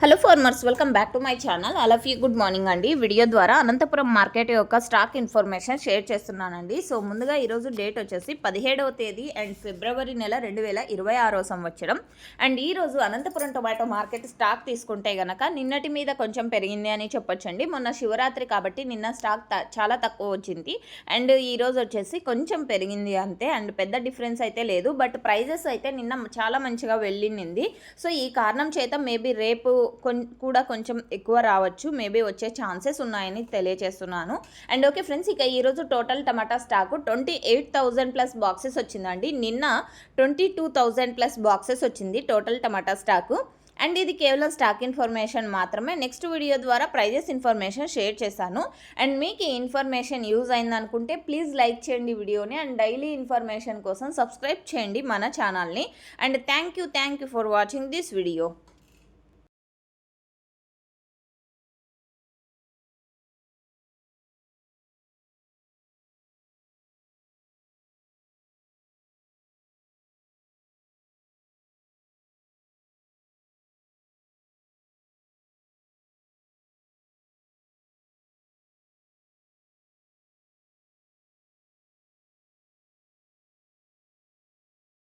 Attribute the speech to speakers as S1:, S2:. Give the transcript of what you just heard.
S1: Hello farmers, welcome back to my channel. All of you good morning అండి. Video ద్వారా Anantapuram market యొక్క stock information share చేస్తున్నానండి. So ముందుగా ఈరోజు డేట్ వచ్చేసి 17వ తేదీ అండ్ ఫిబ్రవరి నెల 2026వ సంవత్సరం. అండ్ ఈరోజు అనంతపురం టొమాటో మార్కెట్ స్టాక్ తీసుకుంటే గనక నిన్నటి మీద కొంచెం పెరిగింది అని చెప్పొచ్చండి. మొన్న శివరాత్రి కాబట్టి నిన్న స్టాక్ చాలా తక్కువ వచ్చింది అండ్ ఈరోజు వచ్చేసి కొంచెం పెరిగింది అంతే. అండ్ పెద్ద డిఫరెన్స్ అయితే లేదు, బట్ ప్రైజెస్ అయితే నిన్న చాలా మంచిగా వెళ్ళింది. సో ఈ కారణం చేత మేబీ రేపు కూడా కొంచెం ఎక్కువ రావచ్చు, మేబీ వచ్చే ఛాన్సెస్ ఉన్నాయని తెలియజేస్తున్నాను. అండ్ ఓకే ఫ్రెండ్స్, ఇక ఈరోజు టోటల్ టమాటా స్టాకు 28,000 ప్లస్ బాక్సెస్ వచ్చిందండి. నిన్న 22,000 ప్లస్ బాక్సెస్ వచ్చింది టోటల్ టమాటా స్టాకు. అండ్ ఇది కేవలం స్టాక్ ఇన్ఫర్మేషన్ మాత్రమే. నెక్స్ట్ వీడియో ద్వారా ప్రైజెస్ ఇన్ఫర్మేషన్ షేర్ చేశాను. అండ్ మీకు ఈ ఇన్ఫర్మేషన్ యూజ్ అయిందనుకుంటే ప్లీజ్ లైక్ చేయండి వీడియోని. అండ్ డైలీ ఇన్ఫర్మేషన్ కోసం సబ్స్క్రైబ్ చేయండి మన ఛానల్ని. And thank you for watching this video.